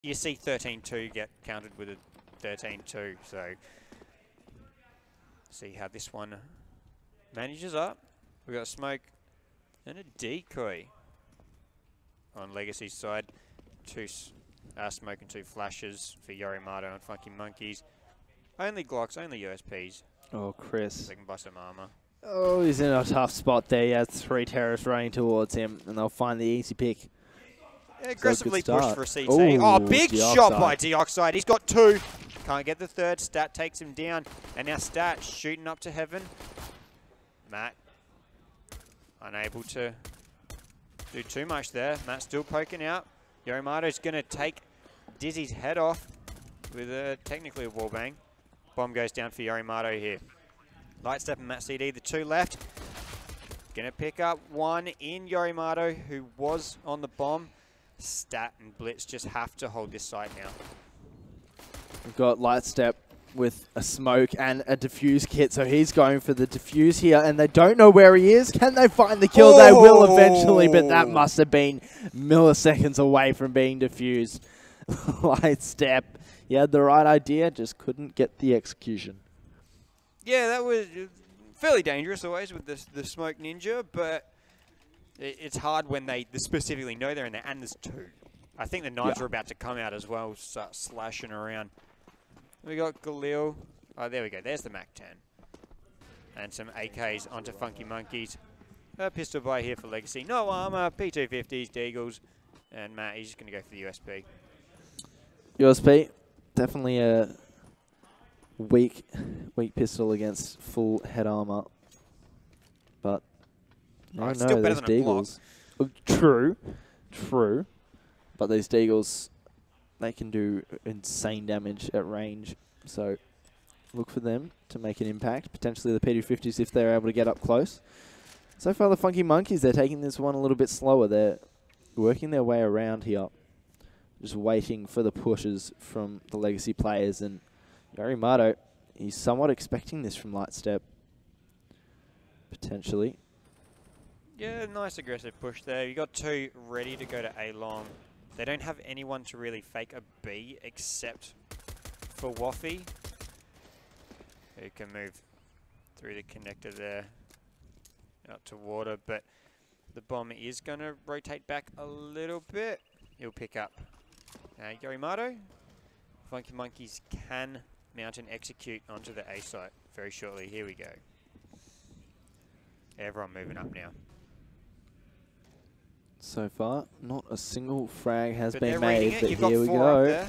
you see 13-2 get countered with a 13-2. So see how this one manages up. We've got a smoke and a decoy on Legacy's side. Two smoke and 2 flashes for Yorimato and Funky Monkeys. Only Glocks, only USPs. Oh, Chris. So they can buy some armor. Oh, he's in a tough spot there. He has 3 terrorists running towards him, and they'll find the easy pick. Yeah, aggressively so pushed for a CT. Ooh, Oh, big Deoxide. shot by Deoxide. He's got 2. Can't get the 3rd. Stat takes him down. And now Stat shooting up to heaven. Matt unable to do too much there. Matt still poking out. Yorimato's going to take Dizzy's head off with technically a wallbang. Bomb goes down for Yorimato here. Lightstep and Matt CD, the 2 left. Gonna pick up 1 in Yorimato, who was on the bomb. Stat and Blitz just have to hold this site now. We've got Lightstep with a smoke and a defuse kit, so he's going for the defuse here, and they don't know where he is. Can they find the kill? They will eventually, but that must have been milliseconds away from being defused. Lightstep, he had the right idea, just couldn't get the execution. Yeah, that was fairly dangerous always with the smoke ninja, but it's hard when they specifically know they're in there, and there's 2. I think the knives are about to come out as well, start slashing around. We got Galil. Oh, there we go. There's the MAC-10. And some AKs onto Funky Monkeys. A pistol buy here for Legacy. No armor, P250s, Deagles. And Matt, he's just going to go for the USP. USP, definitely a weak pistol against full head armor. But no, still better those than a block. Deagles. True. But these Deagles, they can do insane damage at range. So look for them to make an impact. Potentially the P250s if they're able to get up close. So far the Funky Monkeys, they're taking this one a little bit slower. They're working their way around here. Just waiting for the pushes from the Legacy players. And Yorimato, he's somewhat expecting this from Lightstep. Potentially. Yeah, nice aggressive push there. You got 2 ready to go to A long. They don't have anyone to really fake a B except for Waffy, who can move through the connector there out to water, but the bomb is going to rotate back a little bit. He'll pick up Yorimato. Funky Monkeys can mount and execute onto the A site very shortly. Here we go. Everyone moving up now. So far, not a single frag has but been made, but You've here we got 4 go. up there.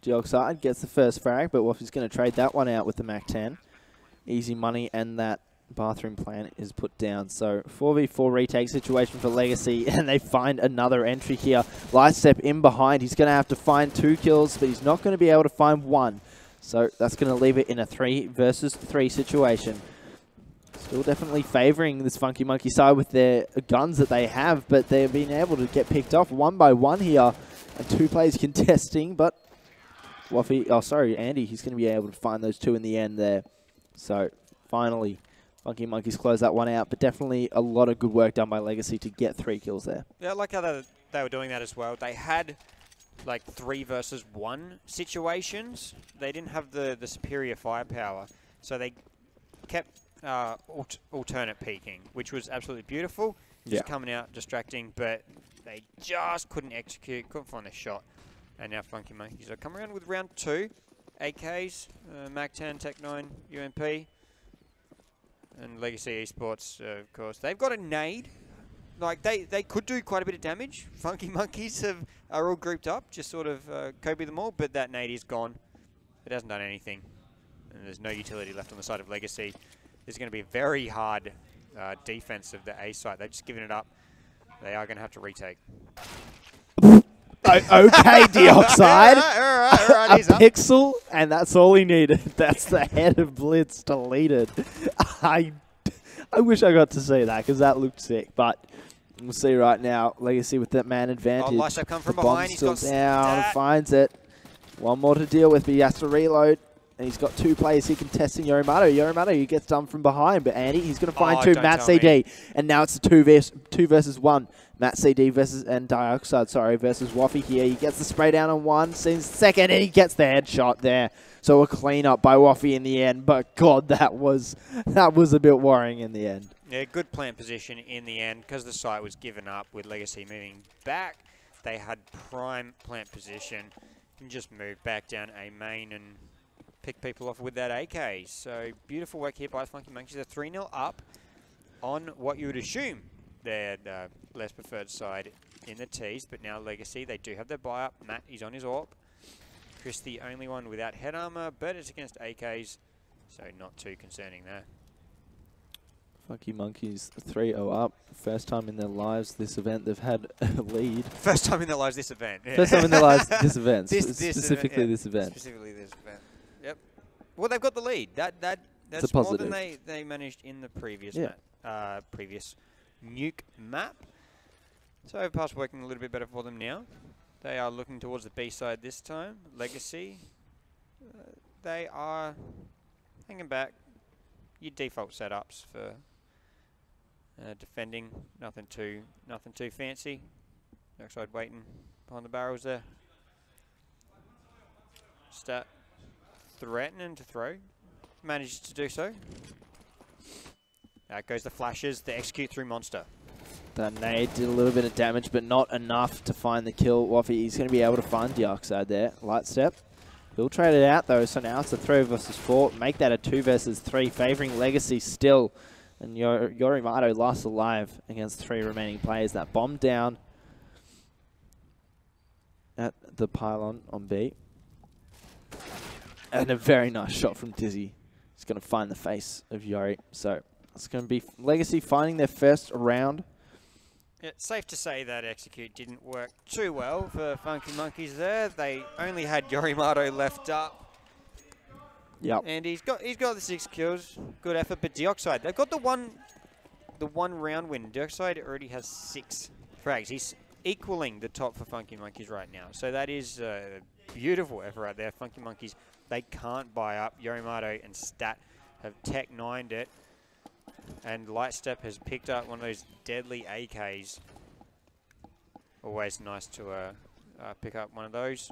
Deoxide gets the first frag, but Waffy's going to trade that one out with the MAC-10. Easy money, and that bathroom plan is put down. So 4v4 retake situation for Legacy, and they find another entry here. Lightstep in behind. He's going to have to find 2 kills, but he's not going to be able to find 1. So that's going to leave it in a 3 versus 3 situation. Still definitely favouring this Funky Monkey side with their guns that they have, but they've been able to get picked off 1 by 1 here. And 2 players contesting, but Andy, he's going to be able to find those 2 in the end there. So finally, Funky Monkeys close that one out, but definitely a lot of good work done by Legacy to get 3 kills there. Yeah, I like how they were doing that as well. They had like 3 versus 1 situations. They didn't have the superior firepower, so they kept alternate peeking, which was absolutely beautiful. Just coming out, distracting, but they just couldn't execute, couldn't find the shot. And now Funky Monkeys are coming around with round 2. AKs, MAC-10, Tech-9, UMP, and Legacy Esports, of course. They've got a nade. Like, they could do quite a bit of damage. Funky Monkeys are all grouped up, just sort of Kobe them all, but that nade is gone. It hasn't done anything. And there's no utility left on the side of Legacy. There's going to be a very hard defense of the A site. They've just given it up. They are going to have to retake. Okay, Deoxide. All right, a pixel, and that's all he needed. That's the head of Blitz deleted. I wish I got to see that, because that looked sick. But we'll see right now. Legacy with that man advantage. Oh, Lightstep come from behind. He's got down, finds it. 1 more to deal with, but he has to reload. And he's got 2 players here contesting Yorimato. Yorimato, he gets done from behind, but Andy, he's going to find 2. Matt CD, and now it's a 2 versus 1. Matt CD and Dioxide, versus Waffy here. He gets the spray down on one, sees second, and he gets the headshot there. So a clean up by Waffy in the end, but God, that was a bit worrying in the end. Yeah, good plant position in the end because the site was given up with Legacy moving back. They had prime plant position and just moved back down A main and pick people off with that AK. So beautiful work here by Funky Monkeys. They're 3-0 up on what you would assume they're the less preferred side in the tees, but now Legacy, they do have their buy up. Matt is on his AWP. Chris the only one without head armor, but it's against AKs, so not too concerning there. Funky Monkeys 3-0 up. First time in their lives this event they've had a lead. First time in their lives this event. Yeah. First time in their lives this event. Specifically this event. Specifically this event. Yep. Well, they've got the lead. That's more than they managed in the previous previous nuke map. So past working a little bit better for them now. They are looking towards the B side this time. Legacy, they are hanging back. Your default setups for defending, nothing too fancy. Backside waiting behind the barrels there. Start threatening to throw. Manages to do so. Out goes the flashes. The execute through monster. The nade did a little bit of damage, but not enough to find the kill. Waffy, he's going to be able to find Dioxide there. Light step. He'll trade it out though, so now it's a 3 versus 4. Make that a 2 versus 3, favoring Legacy still. And Yorimato lasts alive against 3 remaining players. That bomb down at the pylon on B. And a very nice shot from Dizzy. He's going to find the face of Yori. So it's going to be Legacy finding their first round. It's safe to say that execute didn't work too well for Funky Monkeys there. They only had Yorimato left up. Yep. And he's got the 6 kills. Good effort, but Dioxide, they've got the one round win. Dioxide already has 6 frags. He's equaling the top for Funky Monkeys right now. So that is a beautiful effort right there. Funky Monkeys, they can't buy up. Yorimato and Stat have Tech 9'd it. And Lightstep has picked up one of those deadly AKs. Always nice to pick up one of those.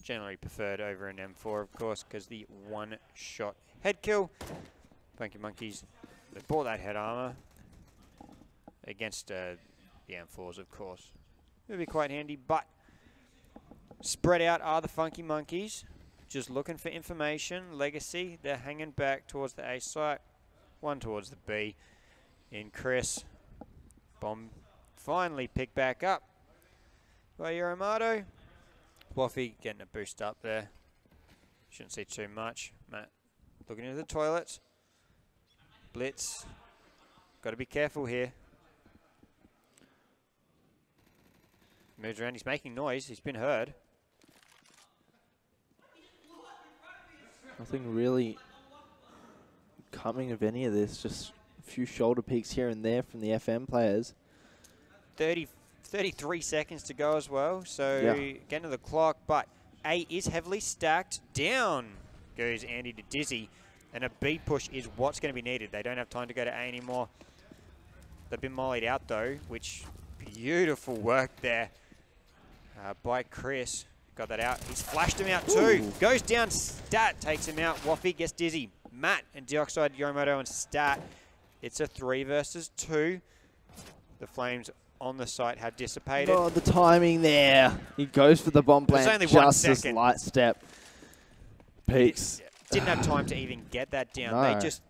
Generally preferred over an M4, of course, because the one-shot head kill. Funky Monkeys, they bought that head armor against the M4s, of course. It would be quite handy, but spread out are the Funky Monkeys. Just looking for information. Legacy, they're hanging back towards the A site. One towards the B. In Chris. Bomb finally picked back up by Yorimato. Waffy getting a boost up there. Shouldn't see too much. Matt looking into the toilets. Blitz. Got to be careful here. Moves around. He's making noise. He's been heard. Nothing really coming of any of this, just a few shoulder peeks here and there from the FM players. 33 seconds to go as well, so getting to the clock, but A is heavily stacked. Down goes Andy to Dizzy, and a B push is what's going to be needed. They don't have time to go to A anymore. They've been mollied out though, which beautiful work there by Chris. Got that out. He's flashed him out too. Ooh. Goes down, Stat takes him out. Waffy gets Dizzy. Matt and Dioxide, Yorimato and Stat. It's a 3 versus 2. The flames on the site have dissipated. Oh, the timing there. He goes for the bomb plant. Only just this light step. Peaks. Didn't have time to even get that down. No. They just...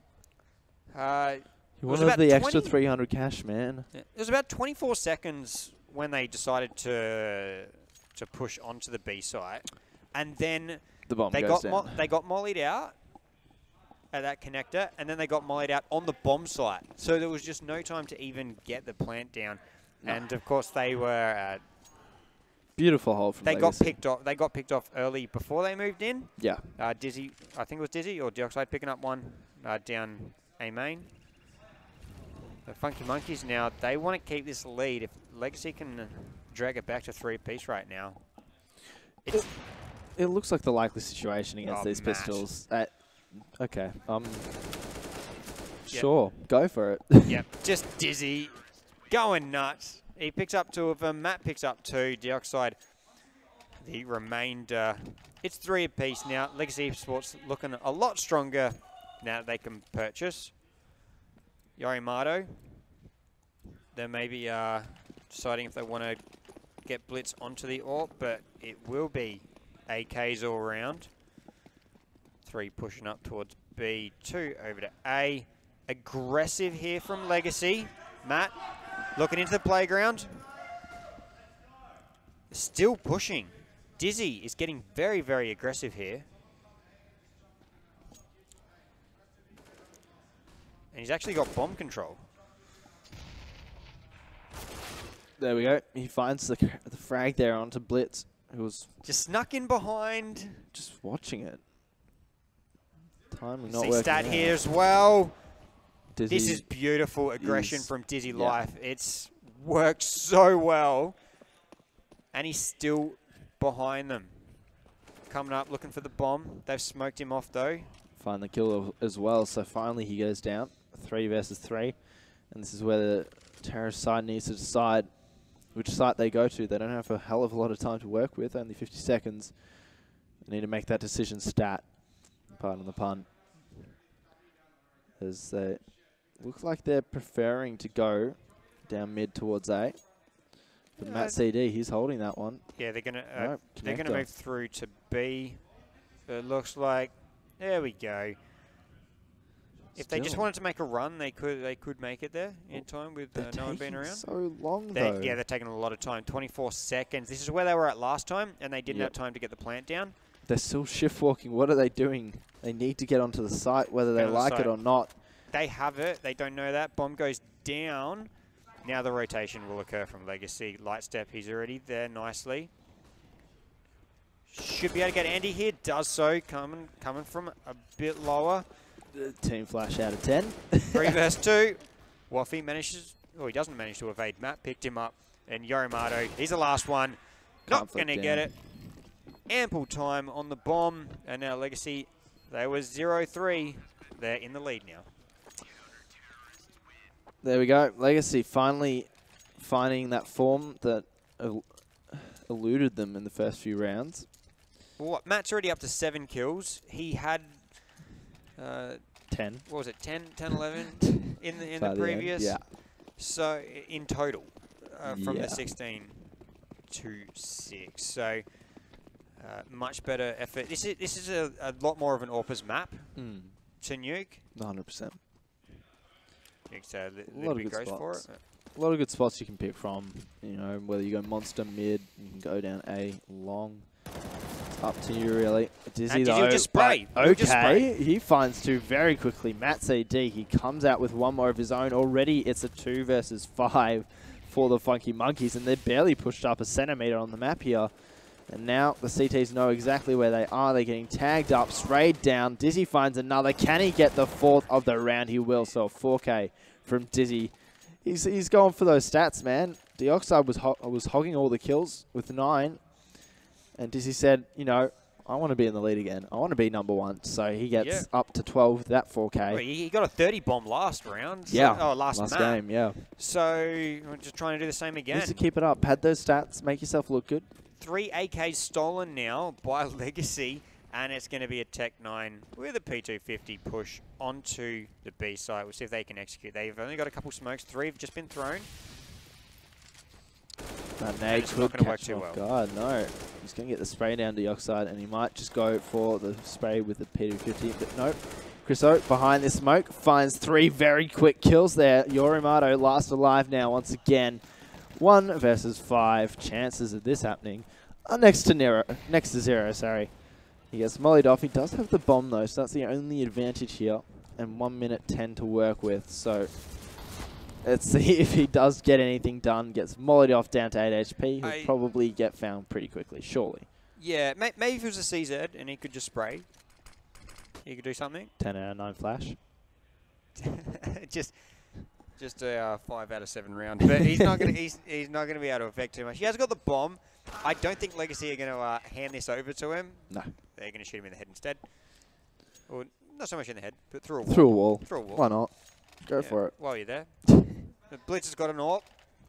he wanted the extra 300 cash, man. It was about 24 seconds when they decided to push onto the B site. And then the bomb they goes down. They got mollied out at that connector, and then they got mollied out on the bomb site. So there was just no time to even get the plant down. No. And of course they were beautiful hold from Legacy. They got picked off early before they moved in. Yeah. Dizzy, I think it was Dizzy or Dioxide picking up one down A main. The Funky Monkeys now, they want to keep this lead. If Legacy can drag it back to 3-piece right now. It looks like the likely situation against these Matt. pistols. Okay. Sure. Go for it. Yep. Just Dizzy going nuts. He picks up 2 of them. Matt picks up 2. Dioxide, the remainder. It's 3 apiece now. Legacy Esports looking a lot stronger now that they can purchase. Yorimato, they may be deciding if they want to get Blitz onto the AWP, but it will be AKs all around. 3 pushing up towards B, 2 over to A. Aggressive here from Legacy. Matt looking into the playground. Still pushing. Dizzy is getting very, very aggressive here. And he's actually got bomb control. There we go. He finds the frag there onto Blitz, who was just snuck in behind. Just watching it. Timing not See working stat out. here as well. Dizzy this is beautiful aggression from Dizzy Life. It's worked so well. And he's still behind them. Coming up, looking for the bomb. They've smoked him off, though. Find the kill as well, so finally he goes down. 3 versus 3. And this is where the terrorist side needs to decide which site they go to. They don't have a hell of a lot of time to work with, only 50 seconds. They need to make that decision stat. Pardon the pun. As they look like they're preferring to go down mid towards A. But Matt CD, he's holding that one. Yeah, they're gonna Nope, they're gonna move through to B. It looks like there we go. If they just wanted to make a run, they could make it there in time with no one being around. So long though. Yeah, they're taking a lot of time. 24 seconds. This is where they were at last time, and they didn't have time to get the plant down. They're still shift walking. What are they doing? They need to get onto the site, whether they like it or not. They have it. They don't know that. Bomb goes down. Now the rotation will occur from Legacy. Light step, he's already there nicely. Should be able to get Andy here. Does so. Coming from a bit lower. Team flash out of 10. 3 versus 2. Waffy manages. Oh, he doesn't manage to evade. Matt picked him up. And Yorimato, he's the last one. Not going to get it. Ample time on the bomb. And now Legacy, they were 0-3. They're in the lead now. There we go. Legacy finally finding that form that eluded them in the first few rounds. Well, Matt's already up to 7 kills. He had 10. What was it? 10, 11 in the previous. Yeah. So in total, from the 16 to 6. So much better effort. This is a lot more of an AWPers map to nuke. 100%. So a lot of good spots. A lot of good spots you can pick from. You know, whether you go monster mid, you can go down A long. It's up to you really. Dizzy though. Just spray. Okay, he finds 2 very quickly. Matt CD, he comes out with 1 more of his own. Already it's a 2 versus 5 for the Funky Monkeys, and they're barely pushed up a centimeter on the map here. And now the CTs know exactly where they are. They're getting tagged up, sprayed down. Dizzy finds another. Can he get the 4th of the round? He will. So 4K from Dizzy. He's going for those stats, man. Dioxide was hogging all the kills with 9. And Dizzy said, you know, I want to be in the lead again. I want to be number 1. So he gets up to 12 with that 4K. Well, he got a 30 bomb last round. So, yeah. Oh, last game, yeah. So we're just trying to do the same again. Needs to keep it up. Pad those stats. Make yourself look good. 3 AKs stolen now by Legacy, and it's going to be a Tech 9 with a P250 push onto the B site. We'll see if they can execute. They've only got a couple smokes. 3 have just been thrown. That nade could catch him off guard. No, he's going to get the spray down to Dioxide, and he might just go for the spray with the P250, but nope. Chriso behind this smoke finds 3 very quick kills there. Yorimato last alive now once again. 1 versus 5. Chances of this happening are next to 0. Sorry. He gets mollied off. He does have the bomb though, so that's the only advantage here. And 1 minute 10 to work with. So let's see if he does get anything done. Gets mollied off down to 8 HP. He'll probably get found pretty quickly, surely. Yeah, maybe if it was a CZ and he could just spray, he could do something. 10 out of 9 flash. Just a 5 out of 7 round, but he's not going to. He's not going to be able to affect too much. He has got the bomb. I don't think Legacy are going to hand this over to him. No, they're going to shoot him in the head instead, or not so much in the head, but through a wall. Through a wall. Through a wall. Why not? Go for it. While you're there, the Blitz has got an AWP.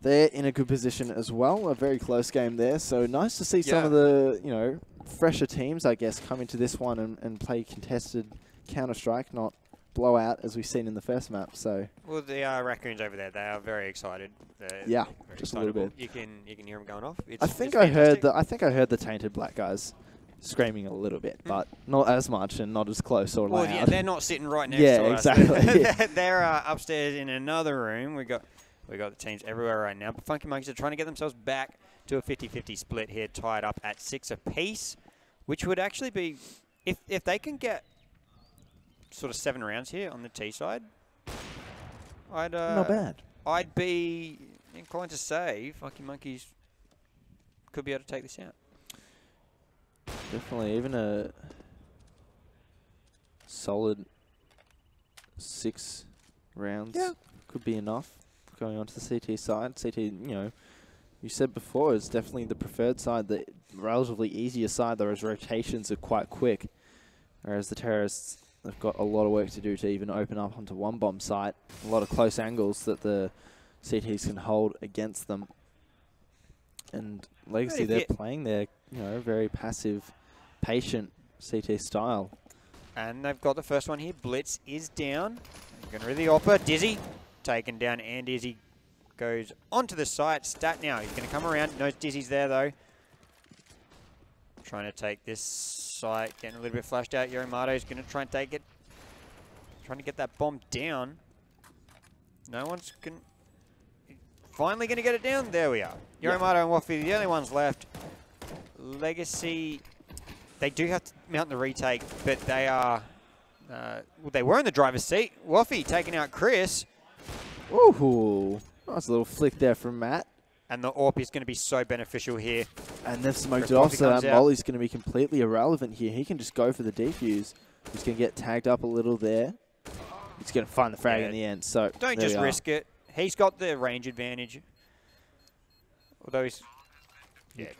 they're in a good position as well. A very close game there. So nice to see some of the, you know, fresher teams, I guess, come into this one and play contested Counter-Strike, not blowout as we've seen in the first map. So well, the Raccoons over there, they are very excited. Yeah, very just a little bit. You can hear them going off. I think I heard the Tainted Black guys screaming a little bit, but not as much and not as close or loud. Yeah, they're not sitting right next to us. Exactly. They're upstairs in another room. We got the teams everywhere right now. But Funky Monkeys are trying to get themselves back to a 50-50 split here, tied up at 6 apiece, which would actually be, if they can get sort of 7 rounds here on the T side, not bad. I'd be inclined to say Funky Monkeys could be able to take this out. Definitely, even a solid 6 rounds could be enough going on to the CT side. CT, you know, you said before, is definitely the preferred side, the relatively easier side. Those rotations are quite quick, whereas the terrorists have got a lot of work to do to even open up onto one bomb site. A lot of close angles that the CTs can hold against them. And Legacy, they're playing their, you know, very passive, patient CT style. And they've got the first one here. Blitz is down. Going to really offer. Dizzy taken down, and Dizzy goes onto the site. Stat now. He's going to come around. Knows Dizzy's there, though. Trying to take this site. Getting a little bit flashed out. Yorimato is going to try and take it. Trying to get that bomb down. No one's going. Finally going to get it down. There we are. Yorimato and Wafi, the only ones left. Legacy, they do have to mount the retake, but they are, well, they were in the driver's seat. Wafi taking out Chris. Ooh, nice little flick there from Matt. And the AWP is going to be so beneficial here. And they've smoked it off, so that Molly's going to be completely irrelevant here. He can just go for the defuse. He's going to get tagged up a little there. He's going to find the frag in the end. So don't just risk it. He's got the range advantage. Although he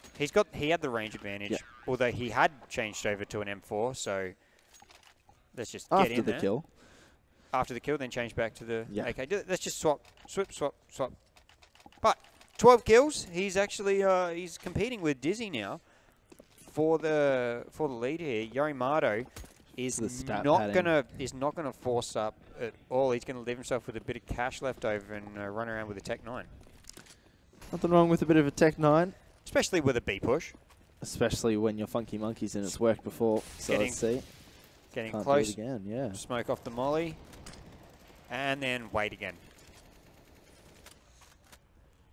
had the range advantage. Yeah. Although he had changed over to an M4, so let's just get in there. After the kill. After the kill, then change back to the AK. Let's just swap. But 12 kills. He's actually he's competing with Dizzy now for the lead here. Yorimato is not gonna force up at all. He's gonna leave himself with a bit of cash left over and run around with a Tech 9. Nothing wrong with a bit of a Tech 9. Especially with a B push. Especially when you're Funky Monkeys and it's worked before. So let's see. Getting Can't close. Do it again, yeah. Smoke off the molly. And then wait again.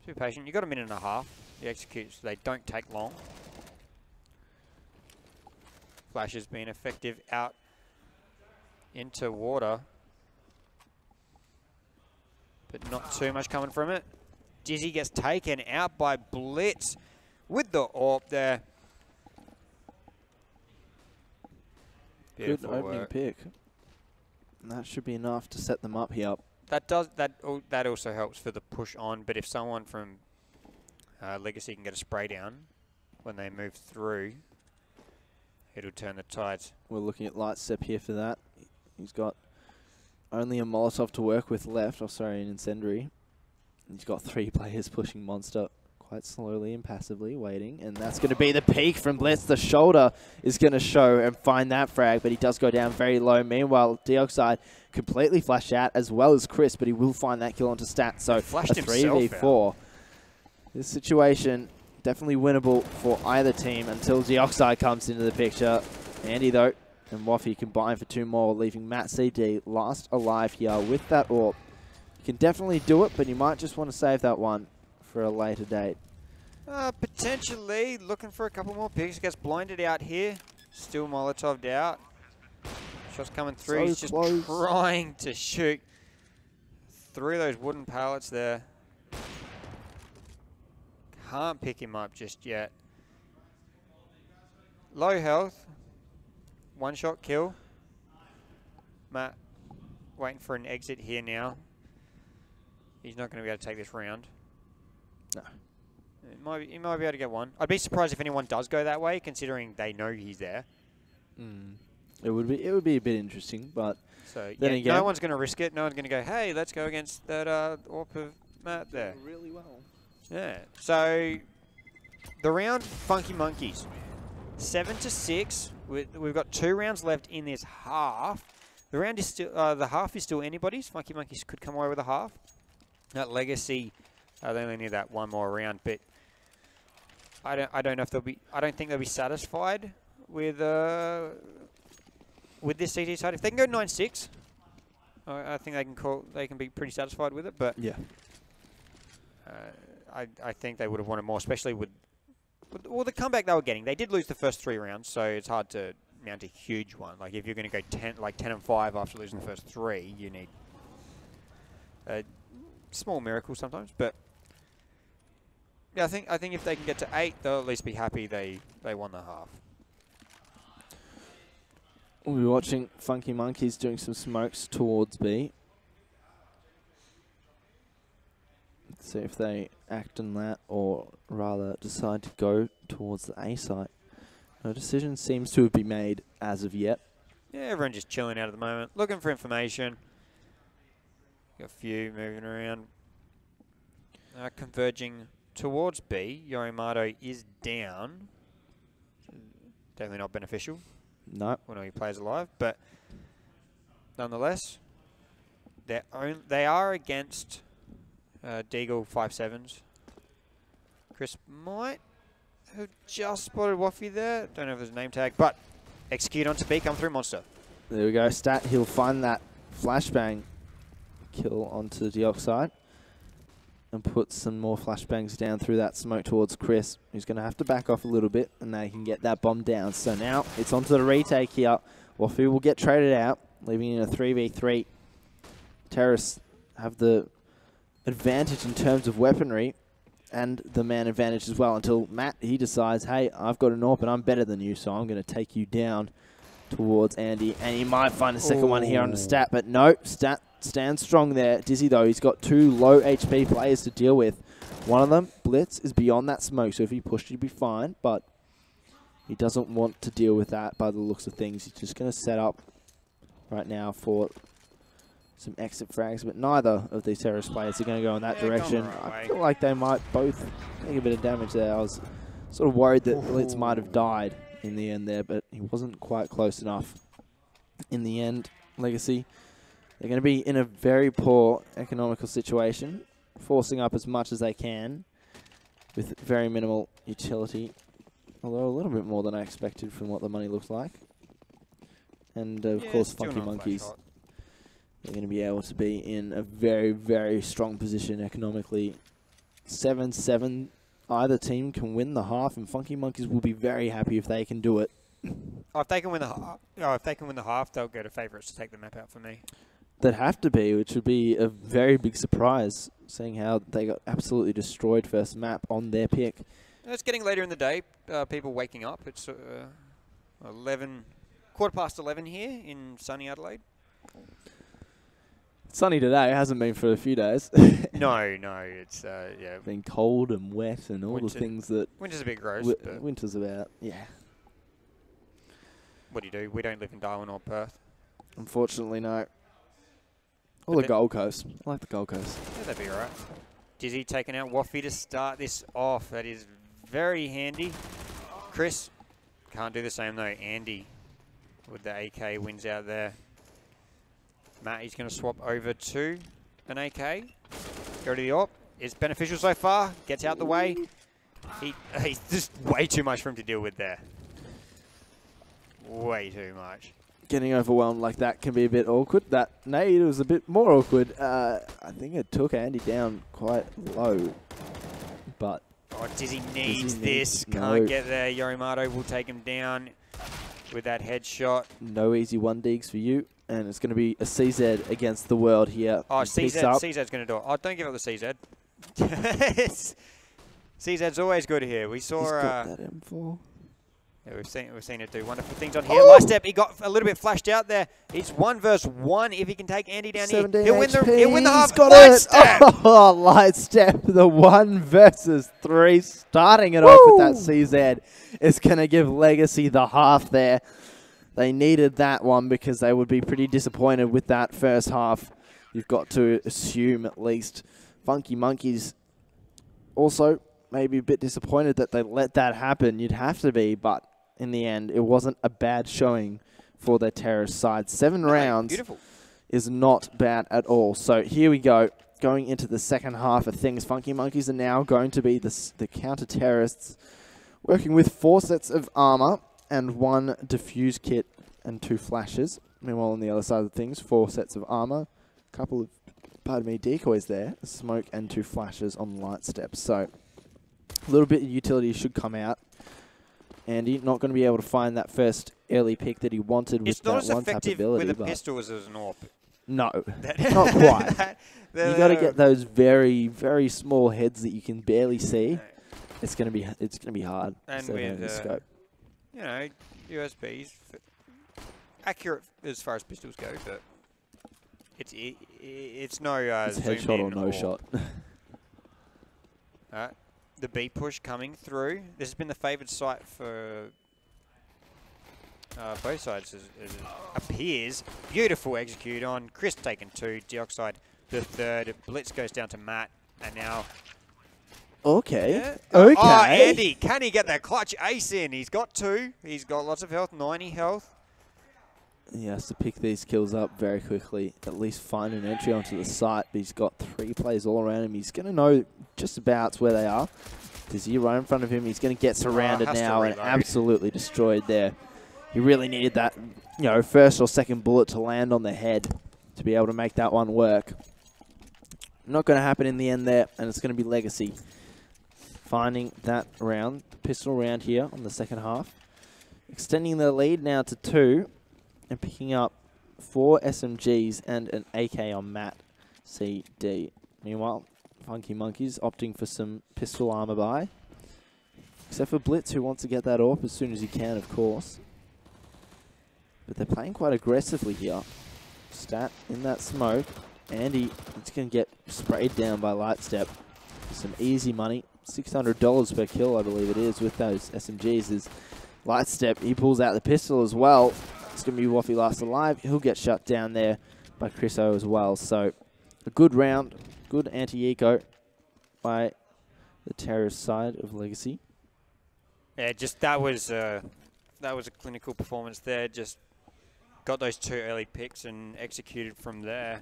Be patient. You've got a minute and a half. The executes, they don't take long. Flash has been effective out into water. But not too much coming from it. Dizzy gets taken out by Blitz with the AWP there. Beautiful Good opening pick. And that should be enough to set them up here. That also helps for the push on, but if someone from Legacy can get a spray down when they move through, it'll turn the tides. We're looking at Light Step here for that. He's got only a Molotov to work with left. Oh, sorry, an incendiary. He's got 3 players pushing Monster quite slowly and passively, waiting. And that's going to be the peak from Blitz. The shoulder is going to show and find that frag, but he does go down very low. Meanwhile, Deoxide completely flashed out as well as Chris, but he will find that kill onto Stat. So a 3v4. This situation definitely winnable for either team until Deoxide comes into the picture. Andy, though, and Wafi combine for 2 more, leaving Matt CD last alive here with that AWP. You can definitely do it, but you might just want to save that one for a later date. Potentially looking for a couple more picks. Gets blinded out here. Still Molotov'd out. Shots coming through. So he's just close. trying to shoot through those wooden pallets there. Can't pick him up just yet. Low health. 1-shot kill. Matt waiting for an exit here now. He's not going to be able to take this round. No. He might be able to get one. I'd be surprised if anyone does go that way, considering they know he's there. It would be a bit interesting, but so then again, no one's going to risk it. No one's going to go, hey, let's go against that AWP of Matt there. Really well. Yeah. So the round, Funky Monkeys, 7-6. We've got 2 rounds left in this half. The round is still the half is still anybody's. Funky Monkeys could come away with a half. That Legacy, they only need that one more round, but I don't know if they'll be. I don't think they'll be satisfied with this CT side. If they can go 9-6, I think they can be pretty satisfied with it. But yeah, I think they would have wanted more, especially with the comeback they were getting. They did lose the first 3 rounds, so it's hard to mount a huge one. Like if you're going to go 10-5 after losing the first 3, you need a small miracle sometimes. But yeah, I think if they can get to 8, they'll at least be happy they won the half. We'll be watching Funky Monkeys doing some smokes towards B. Let's see if they act on that or rather decide to go towards the A site. No decision seems to have been made as of yet. Yeah, everyone's just chilling out at the moment, looking for information. Got a few moving around. Converging towards B. Yorimato is down. Definitely not beneficial. No. When he plays alive, but nonetheless, they are against Deagle 5-7s. Chris might have just spotted Waffy there. Don't know if there's a name tag, but execute onto B, come through Monster. There we go. Stat, he'll find that flashbang kill onto the Deoxide and put some more flashbangs down through that smoke towards Chris, who's going to have to back off a little bit, and they can get that bomb down. So now it's onto the retake here. Wafu will get traded out, leaving in a 3v3. Terrorists have the advantage in terms of weaponry and the man advantage as well until Matt, he decides, hey, I've got an AWP and I'm better than you, so I'm going to take you down towards Andy. And he might find a second one here on the Stat, but no, Stat stands strong there. Dizzy, though, he's got 2 low HP players to deal with. One of them, Blitz, is beyond that smoke, so if he pushed, he'd be fine, but he doesn't want to deal with that by the looks of things. He's just going to set up right now for some exit frags, but neither of these terrorist players are going to go in that direction. I feel like they might both take a bit of damage there. I was sort of worried that Blitz might have died in the end there, but he wasn't quite close enough. In the end, Legacy, they're going to be in a very poor economical situation, forcing up as much as they can with very minimal utility, although a little bit more than I expected from what the money looks like. And of course, Funky Monkeys, they're going to be able to be in a very, very strong position economically. 7-7, either team can win the half, and Funky Monkeys will be very happy if they can do it. Oh, if they can win the half, they'll go to favourites to take the map out for me. They'd have to be, which would be a very big surprise, seeing how they got absolutely destroyed first map on their pick. It's getting later in the day. People waking up. It's 11:15 here in sunny Adelaide. Sunny today, it hasn't been for a few days. No, it's yeah. Been cold and wet and all the things that... Winter's a bit gross. Winter's about, yeah. What do you do? We don't live in Darwin or Perth. Unfortunately, no. Or the Gold Coast. I like the Gold Coast. Yeah, that'd be alright. Dizzy taking out Waffy to start this off. That is very handy. Chris can't do the same though. Andy with the AK wins out there. Matt, he's going to swap over to an AK. Go to the AWP. It's beneficial so far. Gets out the way. He's just way too much for him to deal with there. Way too much. Getting overwhelmed like that can be a bit awkward. That nade was a bit more awkward. I think it took Andy down quite low. But oh, Dizzy needs this. Can't get there. Yorimato will take him down with that headshot. No easy 1-digs for you. And it's going to be a CZ against the world here. Oh, CZ's going to do it. Oh, don't give up the CZ. CZ's always good here. We saw... He's got that M4. Yeah, we've seen it do wonderful things on here. Light Step, he got a little bit flashed out there. It's 1 versus 1. If he can take Andy down here, he'll win the half. Light Step! Oh, Light Step, the 1 versus 3, starting it off with that CZ. It's going to give Legacy the half there. They needed that one because they would be pretty disappointed with that first half. You've got to assume at least Funky Monkeys also maybe a bit disappointed that they let that happen. You'd have to be, but in the end, it wasn't a bad showing for their terrorist side. 7 rounds is not bad at all. So here we go. Going into the second half of things, Funky Monkeys are now going to be the counter-terrorists, working with 4 sets of armor and 1 diffuse kit and 2 flashes. Meanwhile, on the other side of things, 4 sets of armor, a couple of, pardon me, decoys there, smoke and 2 flashes on light steps. So a little bit of utility should come out. Andy not going to be able to find that first early pick that he wanted with that one-tap ability. It's not as effective with a pistol as an AWP. No, not quite. You got to get those very, very small heads that you can barely see. It's going to be hard. And with scope. You know, USBs accurate as far as pistols go, but it's no it's headshot or no shot. The B push coming through. This has been the favoured site for both sides, as it appears. Beautiful execute on Chris taking 2, Dioxide the 3rd. Blitz goes down to Matt, and now. Okay. Yeah. Okay. Oh, Andy, can he get that clutch ace in? He's got 2. He's got lots of health, 90 health. He has to pick these kills up very quickly, at least find an entry onto the site, but he's got 3 players all around him. He's going to know just about where they are. Dizzy right in front of him. He's going to get surrounded now and absolutely destroyed there. He really needed that, you know, first or second bullet to land on the head to be able to make that one work. Not going to happen in the end there, and it's going to be Legacy finding that round, the pistol round here on the second half. Extending the lead now to 2 and picking up 4 SMGs and an AK on Matt CD. Meanwhile, Funky Monkeys opting for some pistol armor buy. Except for Blitz, who wants to get that off as soon as he can, of course. But they're playing quite aggressively here. Stat in that smoke. Andy is going to get sprayed down by Lightstep. Some easy money. $600 per kill, I believe it is, with those SMGs. Is Lightstep, he pulls out the pistol as well. It's going to be Waffy last alive. He'll get shut down there by Chris O as well. So a good round, good anti-eco by the terrorist side of Legacy. Yeah, just that was a clinical performance there. Just got those 2 early picks and executed from there.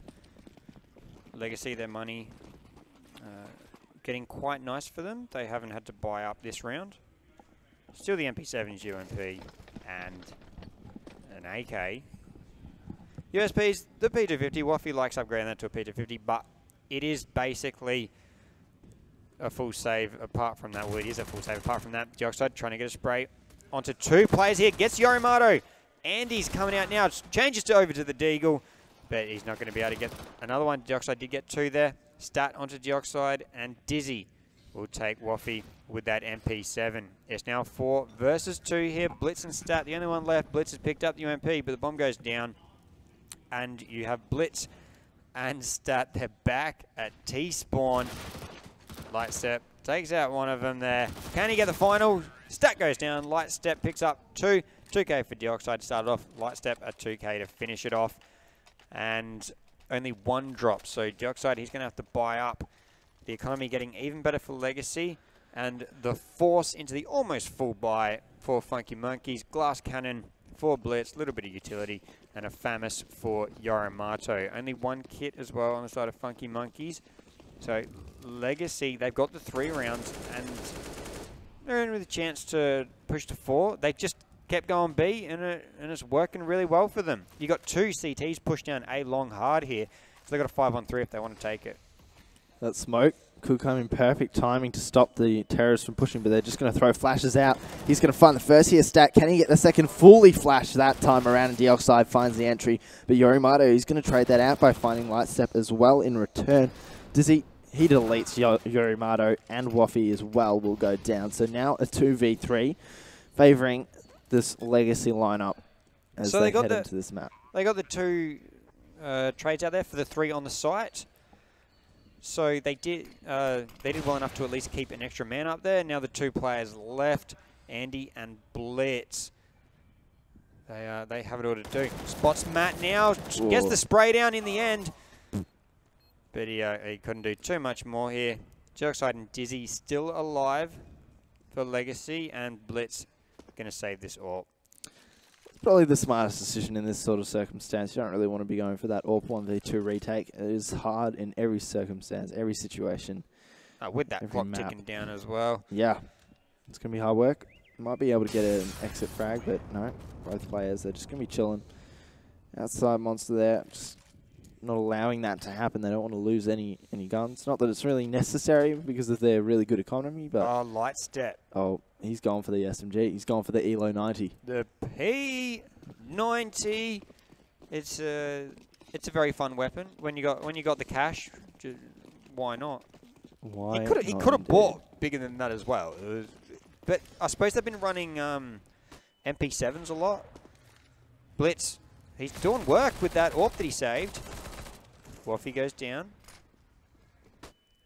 Legacy, their money getting quite nice for them. They haven't had to buy up this round. Still the MP7's UMP and an AK. USP's the P250. Waffy likes upgrading that to a P250, but it is basically a full save apart from that. Well, it is a full save apart from that. Dioxide trying to get a spray onto 2 players here. Gets Yorimato. Andy's coming out now. Changes over to the Deagle, but he's not going to be able to get another one. Dioxide did get 2 there. Stat onto Dioxide, and Dizzy will take Waffy with that MP7. It's now 4 versus 2 here. Blitz and Stat, the only one left. Blitz has picked up the UMP, but the bomb goes down. And you have Blitz and Stat. They're back at T-spawn. Lightstep takes out one of them there. Can he get the final? Stat goes down. Lightstep picks up 2. 2K for Dioxide. Started off Lightstep at 2K to finish it off. And only 1 drop. So Dioxide, he's going to have to buy up. The economy getting even better for Legacy. And the force into the almost full buy for Funky Monkeys. Glass Cannon for Blitz. A little bit of utility. And a FAMAS for Yorimato. Only 1 kit as well on the side of Funky Monkeys. So Legacy, they've got the 3 rounds. And they're in with a chance to push to 4. They just kept going B, and it's working really well for them. You got 2 CTs pushed down A long hard here. So they got a 5-on-3 if they want to take it. That smoke could come in perfect timing to stop the terrorists from pushing, but they're just going to throw flashes out. He's going to find the first here. Stat, can he get the second fully flash that time around? And Dioxide finds the entry. But Yorimato, he's going to trade that out by finding Lightstep as well in return. Does he deletes Yorimato, and Waffy as well will go down. So now a 2v3 favouring this Legacy lineup as they head into this map. They got the 2 trades out there for the 3 on the site. So they did well enough to at least keep an extra man up there. Now the 2 players left, Andy and Blitz. They have it all to do. Spots Matt now, gets the spray down in the end. But he couldn't do too much more here. Jerkside and Dizzy still alive for Legacy, and Blitz going to save this AWP. Probably the smartest decision in this sort of circumstance. You don't really want to be going for that AWP 1v2 retake. It is hard in every circumstance, every situation. With that clock ticking down as well. Yeah, it's going to be hard work. Might be able to get an exit frag, but no. Both players, they're just going to be chilling. Outside monster there, just not allowing that to happen. They don't want to lose any guns. Not that it's really necessary because of their really good economy, but... Oh, light step. Oh, he's going for the SMG. He's going for the ELO 90. The P90. It's a very fun weapon. When you got the cash, why not? Why? He could have bought bigger than that as well. But I suppose they've been running MP7s a lot. Blitz, he's doing work with that AWP that he saved. Waffy goes down.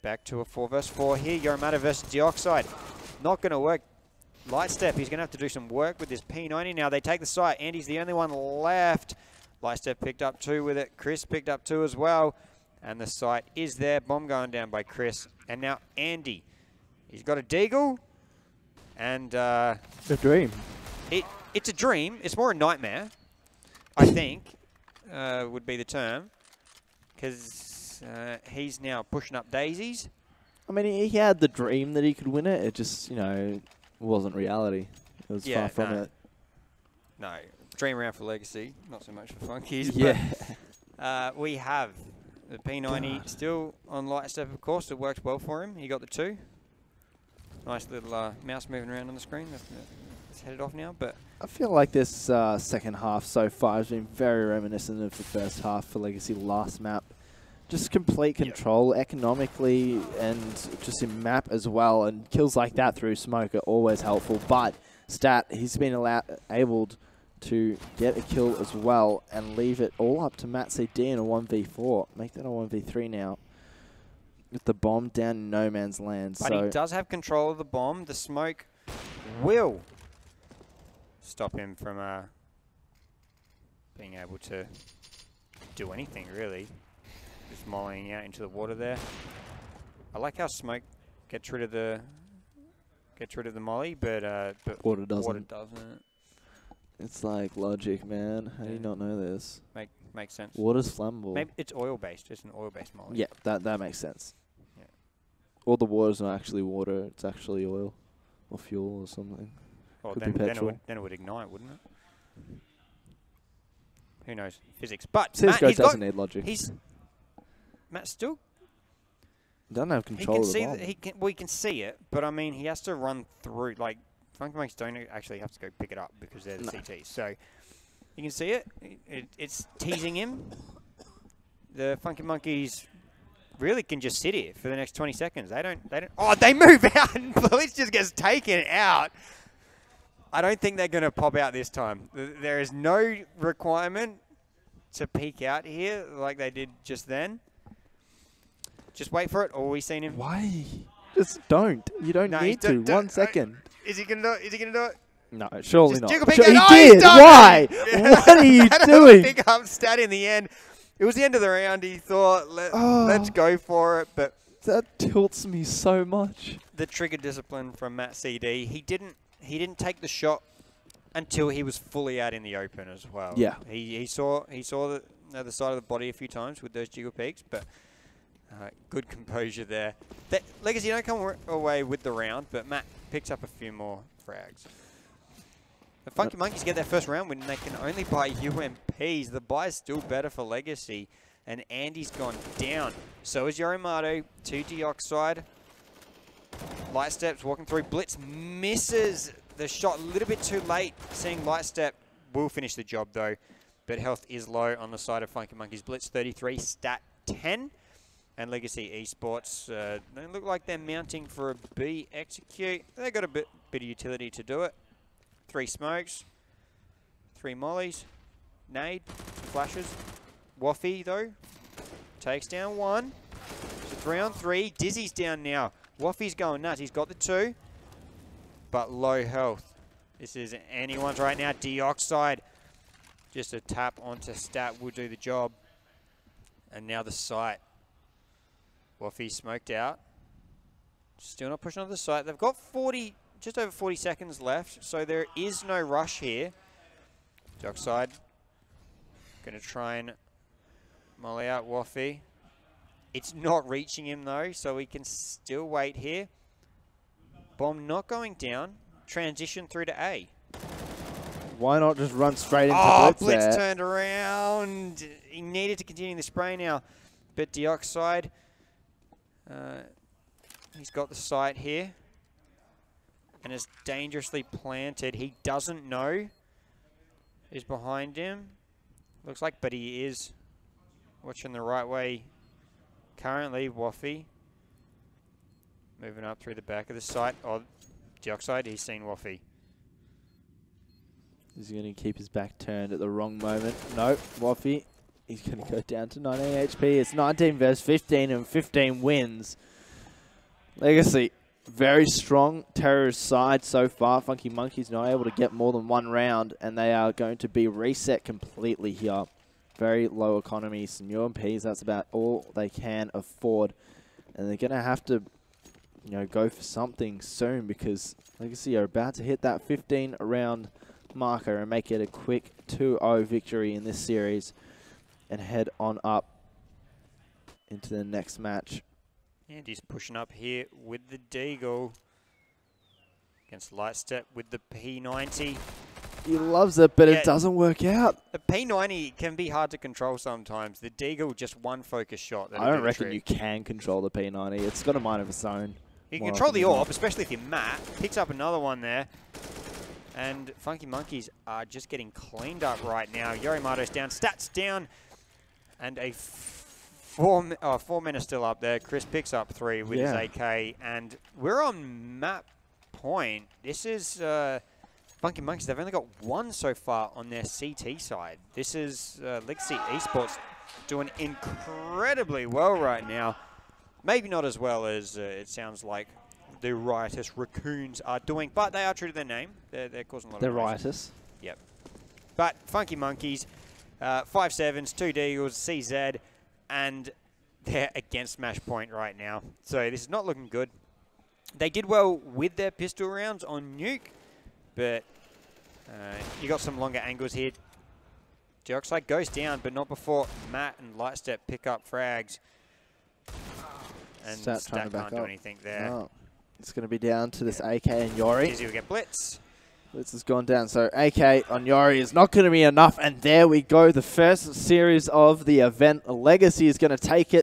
Back to a 4 vs 4 here. Yoromata versus Dioxide. Not going to work. Light step, he's going to have to do some work with this P90 now. They take the site. Andy's the only one left. Light step picked up 2 with it. Chris picked up 2 as well. And the site is there. Bomb going down by Chris. And now Andy. He's got a deagle. And a dream. It's a dream. It's more a nightmare, I think, would be the term. Because he's now pushing up daisies. I mean, he had the dream that he could win it. It just, you know, wasn't reality. It was far from it. No. Dream around for Legacy. Not so much for Funkies. Yeah. But, we have the P90 still on light step, of course. It worked well for him. He got the 2. Nice little mouse moving around on the screen. It's headed off now, but I feel like this second half so far has been very reminiscent of the first half for Legacy last map. Just complete control economically and just in map as well. And kills like that through smoke are always helpful. But Stat, he's been able to get a kill as well and leave it all up to Matt CD in a 1v4. Make that a 1v3 now. With the bomb down in no man's land. But he does have control of the bomb. The smoke will stop him from being able to do anything, really. Just mollying out into the water there. I like how smoke gets rid of the molly, but water doesn't. Water doesn't. It's like logic, man. How do you not know this? Makes sense. Water's flammable. Maybe it's oil-based. It's an oil-based molly. Yeah, that makes sense. Yeah. Or the water's not actually water. It's actually oil or fuel or something. Well, Could then, be petrol. then it would ignite, wouldn't it? Who knows? Physics. But CSGO doesn't need logic. Matt still doesn't have control of the bomb. We can see it, but I mean, he has to run through. Like, Funky Monkeys don't actually have to go pick it up because they're the CTs. So you can see it. It's teasing him. The Funky Monkeys really can just sit here for the next 20 seconds. They don't. Oh, they move out, and Blitz just gets taken out. I don't think they're going to pop out this time. There is no requirement to peek out here like they did just then. Just wait for it, or we seen him. Why? Just don't. You don't need to. 1 second. Is he going to do it? Is he going to do it? No, surely not. He did. Why? What are you doing? Pick up stat in the end. It was the end of the round. He thought, let's go for it. But that tilts me so much. The trigger discipline from Matt CD. He didn't take the shot until he was fully out in the open as well. Yeah. He saw the other side of the body a few times with those jiggle peaks, but good composure there. Legacy don't come away with the round, but Matt picks up a few more frags. The Funky Monkeys get their first round win, and they can only buy UMPs. The buy's still better for Legacy, and Andy's gone down. So is Yoromata to Dioxide. Light Step's walking through. Blitz misses the shot a little bit too late. Seeing Light Step will finish the job, though. But health is low on the side of Funky Monkeys. Blitz 33, stat 10. And Legacy Esports, they look like they're mounting for a B execute. They got a bit of utility to do it. 3 smokes, 3 mollies, nade, flashes. Waffy, though, takes down 1. So 3 on 3. Dizzy's down now. Waffy's going nuts. He's got the 2, but low health. This is anyone's right now. Dioxide. Just a tap onto stat will do the job. And now the site. Waffy smoked out. Still not pushing on the site. They've got just over 40 seconds left, so there is no rush here. Dockside going to try and molly out Waffy. It's not reaching him though, so we can still wait here. Bomb not going down. Transition through to A. Why not just run straight into Blitz there? Turned around. He needed to continue the spray now. But Dioxide, he's got the site here. And is dangerously planted. He doesn't know who's behind him. Looks like, but he is watching the right way. Currently, Waffy moving up through the back of the site. Oh, Dioxide, he's seen Waffy. He's going to keep his back turned at the wrong moment. Nope, Waffy. He's going to go down to 19 HP. It's 19 versus 15 and 15 wins. Legacy, very strong terrorist side so far. Funky Monkey's not able to get more than one round, and they are going to be reset completely here. Very low economy, some UMPs, that's about all they can afford. And they're going to have to, go for something soon because Legacy are about to hit that 15-round marker and make it a quick 2-0 victory in this series and head on up into the next match. And he's pushing up here with the Deagle against Lightstep with the P90. He loves it, but it doesn't work out. The P90 can be hard to control sometimes. The Deagle, just one focus shot. I don't reckon you can control the P90. It's got a mind of its own. You can control the AWP, especially if you're Matt. Picks up another one there. And Funky Monkeys are just getting cleaned up right now. Yorimato's down, stats down. And a four men are still up there. Chris picks up 3 with his AK. And we're on map point. This is Funky Monkeys. They've only got 1 so far on their CT side. This is Legacy Esports doing incredibly well right now. Maybe not as well as it sounds like the riotous raccoons are doing, but they are true to their name. They're causing a lot of noise. They're riotous. Yep. But Funky Monkeys, 5-7s, 2 Deagles, CZ, and they're against match point right now. So this is not looking good. They did well with their pistol rounds on Nuke, but you got some longer angles here. Dioxide goes down, but not before Matt and Lightstep pick up frags. And Stat can't do anything there. Oh. It's going to be down to this AK and Yori. Dizzy will get Blitz. Blitz has gone down, so AK on Yori is not going to be enough. And there we go, the first series of the event. Legacy is going to take it